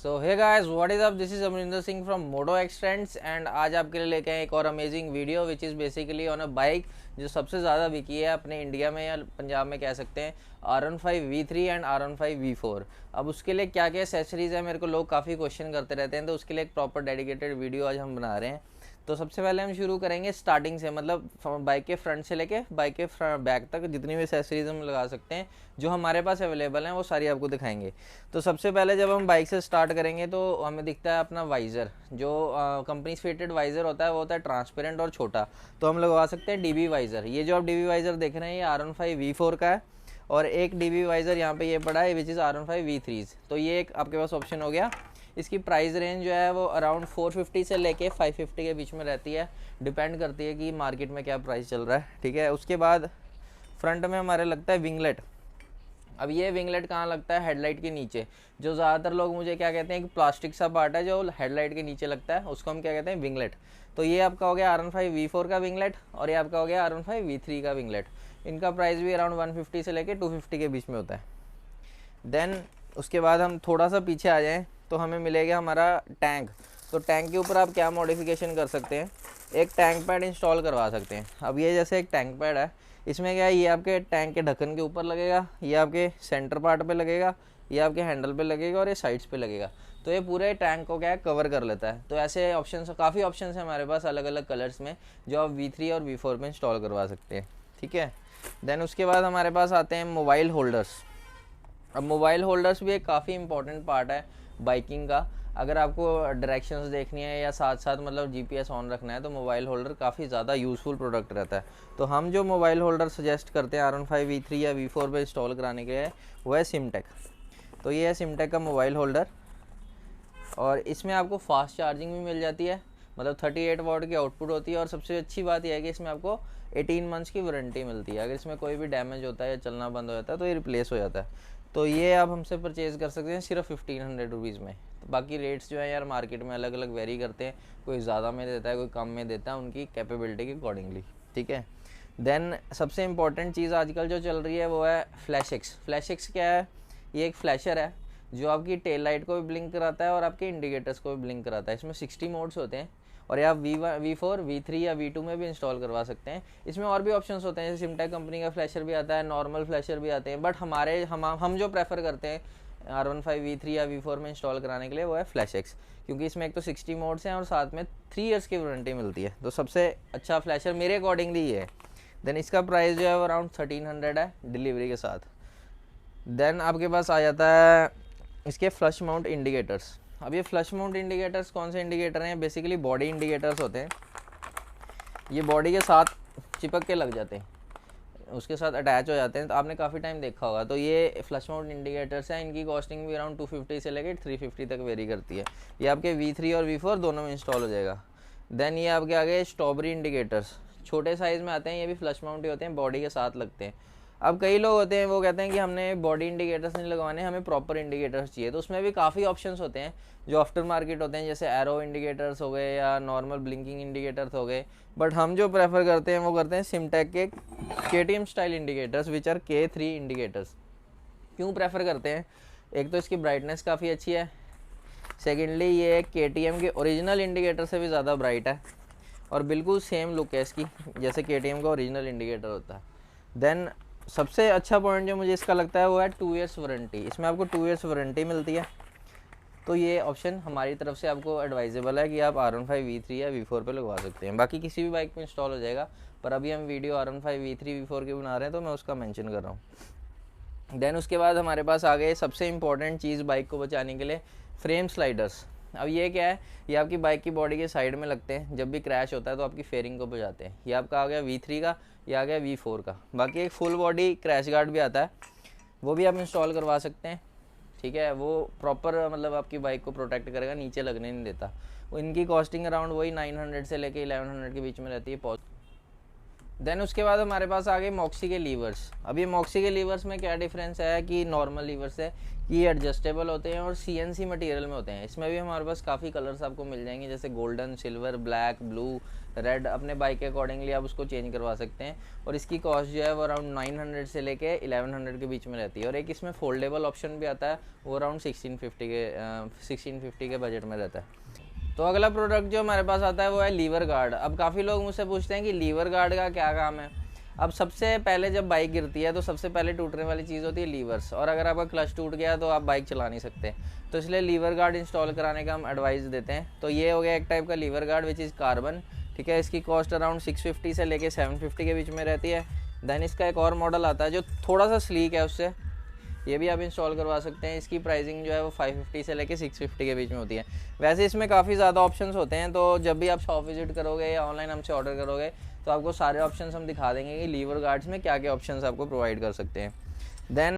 So hey guys, what is up, this is Amrinder Singh from moto extends and आज आपके लिए लेके आए एक और amazing video which is basically on a bike जो सबसे ज़्यादा बिकी है अपने इंडिया में या पंजाब में कह सकते हैं, R15V3 एंड R15V4। अब उसके लिए क्या क्या एसेसरीज़ है, मेरे को लोग काफ़ी क्वेश्चन करते रहते हैं, तो उसके लिए एक प्रॉपर डेडिकेटेड वीडियो आज हम बना रहे हैं। तो सबसे पहले हम शुरू करेंगे स्टार्टिंग से, मतलब बाइक के फ्रंट से लेके बाइक के बैक तक जितनी भी एसेसरीज हम लगा सकते हैं जो हमारे पास अवेलेबल हैं वो सारी आपको दिखाएंगे। तो सबसे पहले जब हम बाइक से स्टार्ट करेंगे तो हमें दिखता है अपना वाइज़र, जो कंपनी फिटेड वाइज़र होता है वो होता है ट्रांसपेरेंट और छोटा, तो हम लगवा सकते हैं डीबी वाइज़र। ये जो आप डीबी वाइज़र देख रहे हैं ये R15V4 का है, और एक डीबी वाइज़र यहाँ पे ये पड़ा है विच इज़ R15V3। तो ये एक आपके पास ऑप्शन हो गया। इसकी प्राइस रेंज जो है वो अराउंड 450 से लेके 550 के बीच में रहती है, डिपेंड करती है कि मार्केट में क्या प्राइस चल रहा है। ठीक है, उसके बाद फ्रंट में हमारे लगता है विंगलेट। अब ये विंगलेट कहाँ लगता है? हेडलाइट के नीचे। जो ज़्यादातर लोग मुझे क्या कहते हैं कि प्लास्टिक सा पार्ट है जो हेडलाइट के नीचे लगता है, उसको हम क्या कहते हैं? विंगलेट। तो ये आपका हो गया R15V4 का विंगलेट और ये आपका हो गया R15V3 का विंगलेट। इनका प्राइस भी अराउंड 150 से लेके 250 के बीच में होता है। देन उसके बाद हम थोड़ा सा पीछे आ जाएं तो हमें मिलेगा हमारा टैंक। तो टैंक के ऊपर आप क्या मॉडिफिकेशन कर सकते हैं? एक टैंक पैड इंस्टॉल करवा सकते हैं। अब ये जैसे एक टैंक पैड है, इसमें क्या है, ये आपके टैंक के ढक्कन के ऊपर लगेगा, ये आपके सेंटर पार्ट पे लगेगा, ये आपके हैंडल पे लगेगा और ये साइड्स पे लगेगा। तो ये पूरे टैंक को क्या है, कवर कर लेता है। तो ऐसे ऑप्शन, काफ़ी ऑप्शन है हमारे पास अलग अलग कलर्स में जो आप V3 और V4 में इंस्टॉल करवा सकते हैं। ठीक है, देन उसके बाद हमारे पास आते हैं मोबाइल होल्डर्स। अब मोबाइल होल्डर्स भी एक काफ़ी इंपॉर्टेंट पार्ट है बाइकिंग का। अगर आपको डायरेक्शंस देखनी है या साथ साथ मतलब GPS ऑन रखना है तो मोबाइल होल्डर काफ़ी ज़्यादा यूज़फुल प्रोडक्ट रहता है। तो हम जो मोबाइल होल्डर सजेस्ट करते हैं R15V3 या V4 पे इंस्टॉल कराने के लिए वो है सिमटेक। तो ये है सिमटेक का मोबाइल होल्डर, और इसमें आपको फास्ट चार्जिंग भी मिल जाती है, मतलब 38 वाट की आउटपुट होती है। और सबसे अच्छी बात यह है कि इसमें आपको 18 मंथ्स की वारंटी मिलती है। अगर इसमें कोई भी डैमेज होता है या चलना बंद हो जाता है तो ये रिप्लेस हो जाता है। तो ये आप हमसे परचेज़ कर सकते हैं सिर्फ 1500 रुपीज़ में। तो बाकी रेट्स जो है यार मार्केट में अलग अलग वेरी करते हैं, कोई ज़्यादा में देता है कोई कम में देता है, उनकी कैपेबिलिटी के अकॉर्डिंगली। ठीक है, देन सबसे इंपॉर्टेंट चीज़ आजकल जो चल रही है वो है फ्लैश-एक्स। फ्लैश-एक्स क्या है? ये एक फ्लैशर है जो आपकी टेल लाइट को भी ब्लिंक कराता है और आपके इंडिकेटर्स को भी ब्लिंक कराता है। इसमें 60 मोड्स होते हैं और ये आप V4, V3 या V2 में भी इंस्टॉल करवा सकते हैं। इसमें और भी ऑप्शंस होते हैं, जैसे सिमटेक कंपनी का फ्लैशर भी आता है, नॉर्मल फ्लैशर भी आते हैं, बट हम जो प्रेफर करते हैं R15V3 या V4 में इंस्टॉल कराने के लिए वो है फ्लैश-एक्स, क्योंकि इसमें एक तो 60 मोड्स हैं और साथ में 3 ईयर्स की वारंटी मिलती है। तो सबसे अच्छा फ्लैशर मेरे अकॉर्डिंगली ये है। देन इसका प्राइस जो है वो अराउंड 1300 है डिलीवरी के साथ। देन आपके पास आ जाता है इसके फ्लश माउंट इंडिकेटर्स। अब ये फ्लश माउंट इंडिकेटर्स कौन से इंडिकेटर हैं? बेसिकली बॉडी इंडिकेटर्स होते हैं। ये बॉडी के साथ चिपक के लग जाते हैं, उसके साथ अटैच हो जाते हैं, तो आपने काफ़ी टाइम देखा होगा। तो ये फ्लश माउंट इंडिकेटर्स हैं, इनकी कॉस्टिंग भी अराउंड 250 से लेकर 350 तक वेरी करती है। ये आपके V3 और V4 दोनों में इंस्टॉल हो जाएगा। देन ये आपके आगे स्ट्रॉबेरी इंडिकेटर्स, छोटे साइज़ में आते हैं, ये भी फ्लश माउंट ही होते हैं, बॉडी के साथ लगते हैं। अब कई लोग होते हैं वो कहते हैं कि हमने बॉडी इंडिकेटर्स नहीं लगवाने, हमें प्रॉपर इंडिकेटर्स चाहिए। तो उसमें भी काफ़ी ऑप्शंस होते हैं जो आफ्टर मार्केट होते हैं, जैसे एरो इंडिकेटर्स हो गए या नॉर्मल ब्लिंकिंग इंडिकेटर्स हो गए। बट हम जो प्रेफर करते हैं वो करते हैं सिमटेक के KTM style indicators which are K3 indicators. क्यों प्रेफर करते हैं? एक तो इसकी ब्राइटनेस काफ़ी अच्छी है, सेकेंडली ये KTM के ओरिजिनल इंडिकेटर से भी ज़्यादा ब्राइट है और बिल्कुल सेम लुक है इसकी जैसे KTM का ओरिजिनल इंडिकेटर होता है। देन सबसे अच्छा पॉइंट जो मुझे इसका लगता है वो है 2 ईयर्स वारंटी। इसमें आपको 2 ईयर्स वारंटी मिलती है। तो ये ऑप्शन हमारी तरफ से आपको एडवाइजेबल है कि आप R15V3 या V4 पे लगवा सकते हैं। बाकी किसी भी बाइक पे इंस्टॉल हो जाएगा, पर अभी हम वीडियो R15V3 V4 की बना रहे हैं तो मैं उसका मेंशन कर रहा हूँ। देन उसके बाद हमारे पास आ गए सबसे इंपॉर्टेंट चीज़ बाइक को बचाने के लिए, फ्रेम स्लाइडर्स। अब ये क्या है? ये आपकी बाइक की बॉडी के साइड में लगते हैं, जब भी क्रैश होता है तो आपकी फेयरिंग को बचाते हैं। ये आपका आ गया V3 का, ये आ गया V4 का। बाकी एक फुल बॉडी क्रैश गार्ड भी आता है, वो भी आप इंस्टॉल करवा सकते हैं। ठीक है, वो प्रॉपर मतलब आपकी बाइक को प्रोटेक्ट करेगा, नीचे लगने नहीं देता। वो इनकी कॉस्टिंग अराउंड वही 900 से लेके 1100 के बीच में रहती है। देन उसके बाद हमारे पास आ गए मॉक्सी के लीवर्स। अब ये मॉक्सी के लीवर्स में क्या डिफरेंस है कि नॉर्मल लीवर्स है कि ये एडजस्टेबल होते हैं और सीएनसी मटेरियल में होते हैं। इसमें भी हमारे पास काफ़ी कलर्स आपको मिल जाएंगे, जैसे golden, silver, black, blue, red. अपने बाइक के अकॉर्डिंगली आप उसको चेंज करवा सकते हैं। और इसकी कॉस्ट जो है वो अराउंड 900 से लेके 1100 के बीच में रहती है। और एक इसमें फोल्डेबल ऑप्शन भी आता है, वो अराउंड 1650 के बजट में रहता है। तो अगला प्रोडक्ट जो हमारे पास आता है वो है लीवर गार्ड। अब काफ़ी लोग मुझसे पूछते हैं कि लीवर गार्ड का क्या काम है। अब सबसे पहले जब बाइक गिरती है तो सबसे पहले टूटने वाली चीज़ होती है लीवर्स, और अगर आपका क्लच टूट गया तो आप बाइक चला नहीं सकते। तो इसलिए लीवर गार्ड इंस्टॉल कराने का हम एडवाइस देते हैं। तो ये हो गया एक टाइप का liver guard which is carbon, ठीक है। इसकी कॉस्ट अराउंड 650 से लेके 750 के बीच में रहती है। देन इसका एक और मॉडल आता है जो थोड़ा सा स्लीक है उससे, ये भी आप इंस्टॉल करवा सकते हैं। इसकी प्राइसिंग जो है वो 550 से लेके 650 के बीच में होती है। वैसे इसमें काफ़ी ज़्यादा ऑप्शंस होते हैं, तो जब भी आप शॉप विजिट करोगे या ऑनलाइन हमसे ऑर्डर करोगे तो आपको सारे ऑप्शंस हम दिखा देंगे कि लीवर गार्ड्स में क्या क्या ऑप्शंस आपको प्रोवाइड कर सकते हैं। देन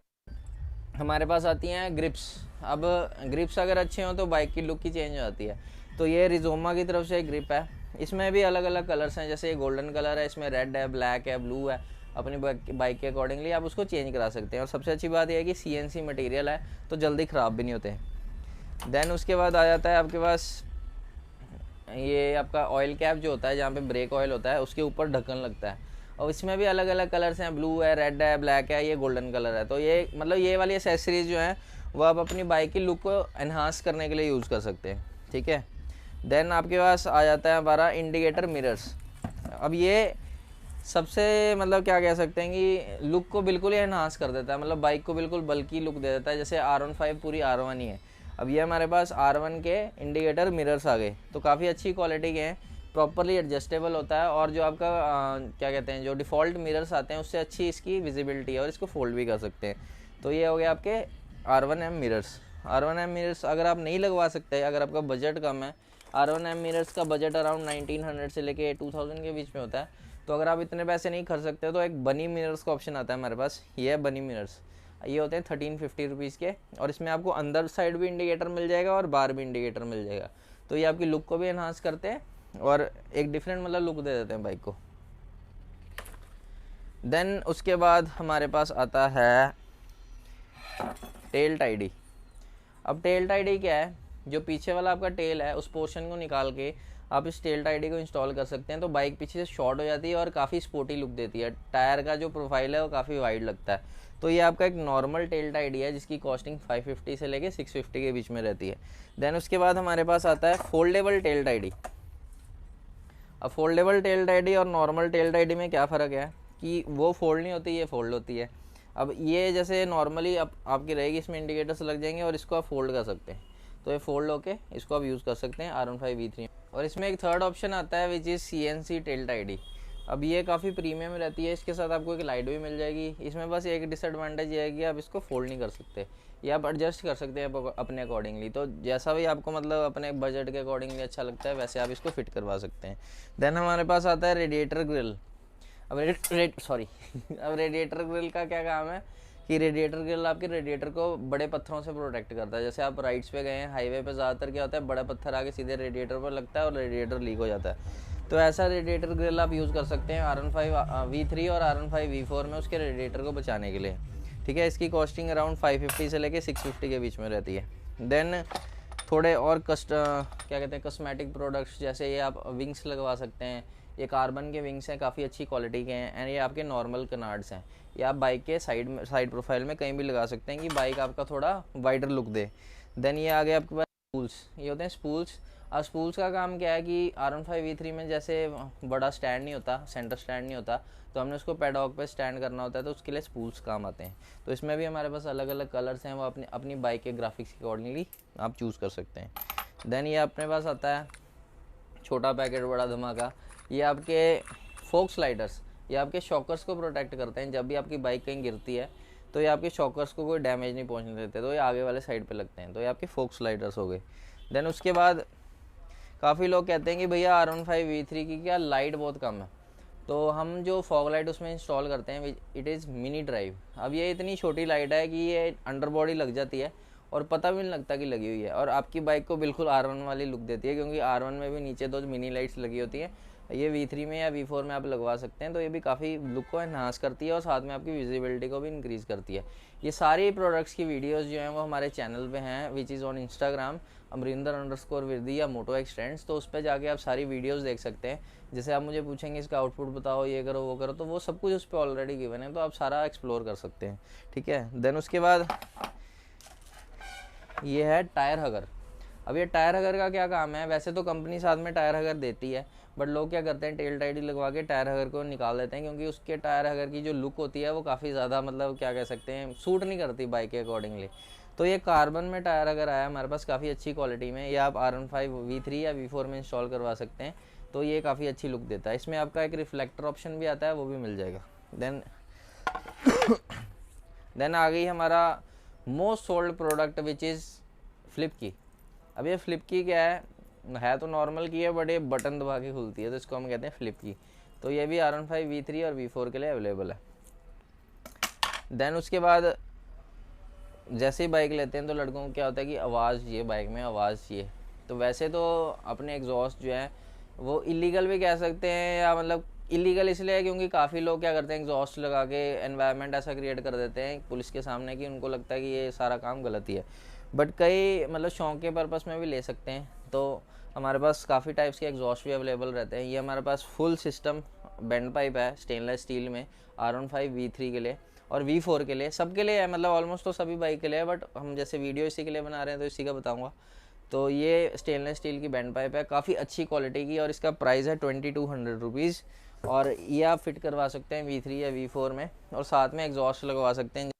हमारे पास आती हैं ग्रिप्स। अब ग्रिप्स अगर अच्छे हों तो बाइक की लुक ही चेंज हो जाती है। तो ये रिजोमा की तरफ से एक ग्रिप है। इसमें भी अलग अलग कलर्स हैं, जैसे ये गोल्डन कलर है, इसमें रेड है, ब्लैक है, ब्लू है। अपनी बाइक के अकॉर्डिंगली आप उसको चेंज करा सकते हैं। और सबसे अच्छी बात यह है कि सीएनसी मटेरियल है तो जल्दी ख़राब भी नहीं होते। देन उसके बाद आ जाता है आपके पास ये आपका ऑयल कैप जो होता है, जहाँ पे ब्रेक ऑयल होता है उसके ऊपर ढक्कन लगता है। और इसमें भी अलग अलग कलर्स हैं, ब्लू है, रेड है, ब्लैक है, ये गोल्डन कलर है। तो ये मतलब ये वाली एसेसरीज जो हैं वो आप अपनी बाइक की लुक को एनहांस करने के लिए यूज़ कर सकते हैं, ठीक है। देन आपके पास आ जाता है हमारा इंडिकेटर मिरर्स। अब ये सबसे मतलब क्या कह सकते हैं कि लुक को बिल्कुल ही एनहांस कर देता है, मतलब बाइक को बिल्कुल बल्कि लुक दे देता है। जैसे R15 पूरी R1 ही है। अब ये हमारे पास R1 के इंडिकेटर मिरर्स आ गए, तो काफ़ी अच्छी क्वालिटी के हैं, प्रॉपरली एडजस्टेबल होता है। और जो आपका क्या कहते हैं जो डिफ़ॉल्ट मिरर्स आते हैं उससे अच्छी इसकी विजिबिलिटी है, और इसको फोल्ड भी कर सकते हैं। तो ये हो गया आपके R1M मिरर्स। R1M मिरर्स अगर आप नहीं लगवा सकते, अगर आपका बजट कम है, R1M मिरर्स का बजट अराउंड 1900 से लेके 2000 के बीच में होता है। तो अगर आप इतने पैसे नहीं खर्च सकते तो एक बनी मिरर्स का ऑप्शन आता है हमारे पास। ये है बनी मिरर्स, ये होते हैं 1350 रुपीज़ के। और इसमें आपको अंदर साइड भी इंडिकेटर मिल जाएगा और बाहर भी इंडिकेटर मिल जाएगा। तो ये आपकी लुक को भी एनहांस करते हैं और एक डिफरेंट मतलब लुक दे देते हैं बाइक को। देन उसके बाद हमारे पास आता है टेल टाइडी। अब टेल टाइडी क्या है, जो पीछे वाला आपका टेल है उस पोर्शन को निकाल के आप इस टेल टाइडी को इंस्टॉल कर सकते हैं। तो बाइक पीछे से शॉर्ट हो जाती है और काफ़ी स्पोर्टी लुक देती है। टायर का जो प्रोफाइल है वो काफ़ी वाइड लगता है। तो ये आपका एक नॉर्मल टेल टाइडी है जिसकी कॉस्टिंग 550 से लेके 650 के बीच में रहती है। देन उसके बाद हमारे पास आता है फोल्डेबल टेल टाइडी। अब फोल्डेबल टेल टाइडी और नॉर्मल टेल टाइडी में क्या फ़र्क है कि वो फोल्ड नहीं होती, ये फोल्ड होती है। अब ये जैसे नॉर्मली आपकी रहेगी, इसमें इंडिकेटर्स लग जाएंगे और इसको आप फोल्ड कर सकते हैं। तो ये फोल्ड होके इसको आप यूज़ कर सकते हैं R15 V3। और इसमें एक थर्ड ऑप्शन आता है which is CNC tail tidy. अब ये काफ़ी प्रीमियम रहती है, इसके साथ आपको एक लाइट भी मिल जाएगी। इसमें बस एक डिसएडवांटेज ये है कि आप इसको फोल्ड नहीं कर सकते, ये आप एडजस्ट कर सकते हैं अपने अकॉर्डिंगली। तो जैसा भी आपको मतलब अपने बजट के अकॉर्डिंगली अच्छा लगता है वैसे आप इसको फिट करवा सकते हैं। देन हमारे पास आता है रेडिएटर ग्रिल। अब अब रेडिएटर ग्रिल का क्या काम है कि रेडिएटर ग्रिल आपके रेडिएटर को बड़े पत्थरों से प्रोटेक्ट करता है। जैसे आप राइड्स पे गए हैं, हाईवे पे ज़्यादातर क्या होता है, बड़ा पत्थर आके सीधे रेडिएटर पर लगता है और रेडिएटर लीक हो जाता है। तो ऐसा रेडिएटर ग्रिल आप यूज़ कर सकते हैं R15 V3 और R15 V4 में उसके रेडिएटर को बचाने के लिए, ठीक है। इसकी कॉस्टिंग अराउंड 550 से लेके 650 के बीच में रहती है। देन थोड़े और क्या कहते हैं कस्मेटिक प्रोडक्ट्स, जैसे ये आप विंग्स लगवा सकते हैं। ये कार्बन के विंग्स हैं, काफ़ी अच्छी क्वालिटी के हैं। एंड ये आपके नॉर्मल कनार्ड्स हैं, ये आप बाइक के साइड प्रोफाइल में कहीं भी लगा सकते हैं कि बाइक आपका थोड़ा वाइडर लुक दे। देन ये आ गया आपके पास स्पूल्स, ये होते हैं स्पूल्स। अब स्पूल्स का काम क्या है कि R15 V3 में जैसे बड़ा स्टैंड नहीं होता, सेंटर स्टैंड नहीं होता, तो हमने उसको पैडॉक पे स्टैंड करना होता है, तो उसके लिए स्पूल्स काम आते हैं। तो इसमें भी हमारे पास अलग अलग कलर्स हैं, वो अपनी बाइक के ग्राफिक्स के अकॉर्डिंगली आप चूज़ कर सकते हैं। देन ये अपने पास आता है छोटा पैकेट बड़ा धमाका, ये आपके फोक स्लाइडर्स, ये आपके शॉकर्स को प्रोटेक्ट करते हैं। जब भी आपकी बाइक कहीं गिरती है तो ये आपके शॉकर्स को कोई डैमेज नहीं पहुंचने देते, तो ये आगे वाले साइड पे लगते हैं। तो ये आपके फोक स्लाइडर्स हो गए। देन उसके बाद काफ़ी लोग कहते हैं कि भैया R15 V3 की क्या लाइट बहुत कम है, तो हम जो फॉग लाइट उसमें इंस्टॉल करते हैं इट इज़ मिनी ड्राइव। अब ये इतनी छोटी लाइट है कि ये अंडर बॉडी लग जाती है और पता भी नहीं लगता कि लगी हुई है, और आपकी बाइक को बिल्कुल R1 वाली लुक देती है, क्योंकि R1 में भी नीचे दो मिनी लाइट्स लगी होती हैं। ये V3 में या V4 में आप लगवा सकते हैं। तो ये भी काफ़ी लुक को एनहांस करती है और साथ में आपकी विजिबिलिटी को भी इंक्रीज़ करती है। ये सारी प्रोडक्ट्स की वीडियोस जो हैं वो हमारे चैनल पे हैं, विच इज़ ऑन इंस्टाग्राम अमरिंदर_विरदी या मोटो एक्सटेंड्स। तो उस पर जाके आप सारी वीडियोस देख सकते हैं। जैसे आप मुझे पूछेंगे इसका आउटपुट बताओ, ये करो वो करो, तो वो सब कुछ उस पर ऑलरेडी गिवन है, तो आप सारा एक्सप्लोर कर सकते हैं। ठीक है, देन उसके बाद ये है टायर हगर। अब ये टायर हगर का क्या काम है, वैसे तो कंपनी साथ में टायर हगर देती है, बट लोग क्या करते हैं टेल टाइडी लगवा के टायर हगर को निकाल देते हैं, क्योंकि उसके टायर हगर की जो लुक होती है वो काफ़ी ज़्यादा मतलब क्या कह सकते हैं, सूट नहीं करती बाइक के अकॉर्डिंगली। तो ये कार्बन में टायर हगर आया हमारे पास काफ़ी अच्छी क्वालिटी में, ये आप R15 V3 या V4 में इंस्टॉल करवा सकते हैं। तो ये काफ़ी अच्छी लुक देता है। इसमें आपका एक रिफ्लेक्टर ऑप्शन भी आता है, वो भी मिल जाएगा। देन आ गई हमारा most sold product which is flip की। अब ये फ्लिप की क्या है तो नॉर्मल की है, बट ये बटन दबा के खुलती है, तो इसको हम कहते हैं फ्लिप की। तो ये भी R15 V3 और V4 के लिए अवेलेबल है। देन उसके बाद जैसे ही बाइक लेते हैं तो लड़कों को क्या होता है कि आवाज़ चाहिए, बाइक में आवाज़ चाहिए। तो वैसे तो अपने एग्जॉस्ट जो है वो इलीगल भी कह सकते हैं, या मतलब इलीगल इसलिए है क्योंकि काफ़ी लोग क्या करते हैं एग्जॉस्ट लगा के एनवायरनमेंट ऐसा क्रिएट कर देते हैं पुलिस के सामने कि उनको लगता है कि ये सारा काम गलत ही है। बट कई मतलब शौक के पर्पस में भी ले सकते हैं। तो हमारे पास काफ़ी टाइप्स के एग्जॉस्ट भी अवेलेबल रहते हैं। ये हमारे पास फुल सिस्टम बेंड पाइप है स्टेनलेस स्टील में R15 V3 के लिए और V4 के लिए, सबके लिए है, मतलब ऑलमोस्ट तो सभी बाइक के लिए है, बट हम जैसे वीडियो इसी के लिए बना रहे हैं तो इसी का बताऊंगा। तो ये स्टेनलेस स्टील की बैंड पाइप है, काफ़ी अच्छी क्वालिटी की, और इसका प्राइस है 2200 रुपीज़। और ये आप फिट करवा सकते हैं V3 या V4 में, और साथ में एग्जॉस्ट लगवा सकते हैं।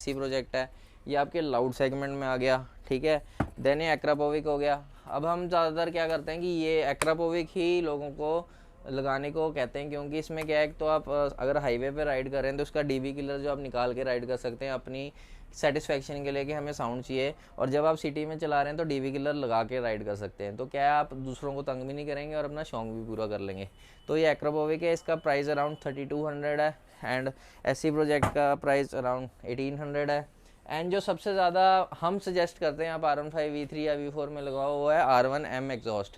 इसी प्रोजेक्ट है, ये आपके लाउड सेगमेंट में आ गया। ठीक है, देन ये एक्रापोविक हो गया। अब हम ज़्यादातर क्या करते हैं कि ये एक्रापोविक ही लोगों को लगाने को कहते हैं, क्योंकि इसमें क्या है, तो आप अगर हाईवे पे राइड कर रहे हैं तो उसका डीबी किलर जो आप निकाल के राइड कर सकते हैं अपनी सेटिस्फेक्शन के लिए कि हमें साउंड चाहिए, और जब आप सिटी में चला रहे हैं तो डीबी किलर लगा के राइड कर सकते हैं। तो क्या है, आप दूसरों को तंग भी नहीं करेंगे और अपना शौक भी पूरा कर लेंगे। तो ये एक्रापोविक है, इसका प्राइस अराउंड 3200 है, एंड एससी प्रोजेक्ट का प्राइस अराउंड 1800 है। एंड जो सबसे ज़्यादा हम सजेस्ट करते हैं आप R15 V3 या V4 में लगाओ वो है R1M एग्जॉस्ट।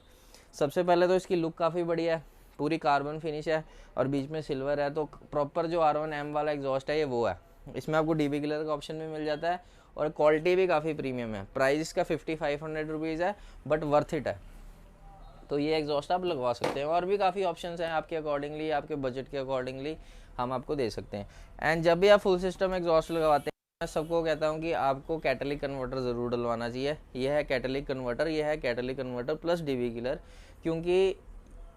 सबसे पहले तो इसकी लुक काफ़ी बढ़िया है, पूरी कार्बन फिनिश है और बीच में सिल्वर है। तो प्रॉपर जो R1M वाला एग्जॉस्ट है ये वो है। इसमें आपको डीबी किलर का ऑप्शन भी मिल जाता है और क्वालिटी भी काफ़ी प्रीमियम है। प्राइस इसका 5500 रुपीज़ है, बट वर्थ इट है। तो ये एग्जॉस्ट आप लगवा सकते हैं, और भी काफ़ी ऑप्शंस हैं आपके अकॉर्डिंगली, आपके बजट के अकॉर्डिंगली हम आपको दे सकते हैं। एंड जब भी आप फुल सिस्टम एग्जॉस्ट लगवाते हैं, मैं सबको कहता हूँ कि आपको कैटलिक कन्वर्टर ज़रूर डलवाना चाहिए। यह है कैटलिक कन्वर्टर, यह है कैटलिक कन्वर्टर प्लस डीबी किलर, क्योंकि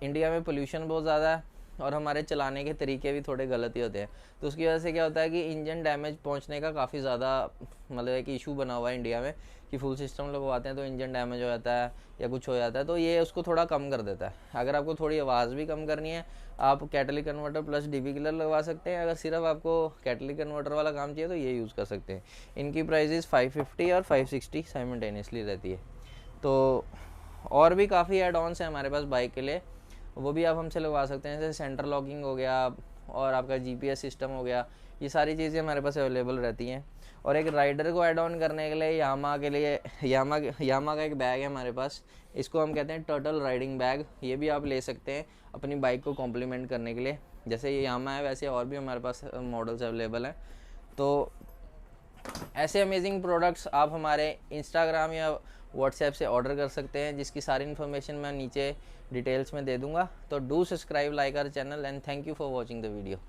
इंडिया में पोल्यूशन बहुत ज़्यादा है और हमारे चलाने के तरीके भी थोड़े गलत ही होते हैं। तो उसकी वजह से क्या होता है कि इंजन डैमेज पहुंचने का काफ़ी ज़्यादा मतलब एक इशू बना हुआ है इंडिया में, कि फुल सिस्टम लगवाते हैं तो इंजन डैमेज हो जाता है या कुछ हो जाता है। तो ये उसको थोड़ा कम कर देता है। अगर आपको थोड़ी आवाज़ भी कम करनी है, आप कैटलिक कन्वर्टर प्लस डीबी किलर लगवा सकते हैं। अगर सिर्फ आपको कैटलिक कन्वर्टर वाला काम चाहिए तो ये यूज़ कर सकते हैं। इनकी प्राइजेज़ 550 और 560 साइमल्टेनियसली रहती है। तो और भी काफ़ी एड ऑन्स हैं हमारे पास बाइक के लिए, वो भी आप हमसे लगवा सकते हैं। जैसे सेंटर लॉकिंग हो गया और आपका जीपीएस सिस्टम हो गया, ये सारी चीज़ें हमारे पास अवेलेबल रहती हैं। और एक राइडर को ऐड ऑन करने के लिए यामा का एक बैग है हमारे पास, इसको हम कहते हैं टर्टल राइडिंग बैग। ये भी आप ले सकते हैं अपनी बाइक को कॉम्प्लीमेंट करने के लिए। जैसे ये यामा है वैसे और भी हमारे पास मॉडल्स अवेलेबल हैं। तो ऐसे अमेजिंग प्रोडक्ट्स आप हमारे इंस्टाग्राम या व्हाट्सएप से ऑर्डर कर सकते हैं, जिसकी सारी इन्फॉर्मेशन मैं नीचे डिटेल्स में दे दूंगा। तो do subscribe, like our channel, and thank you for watching the video.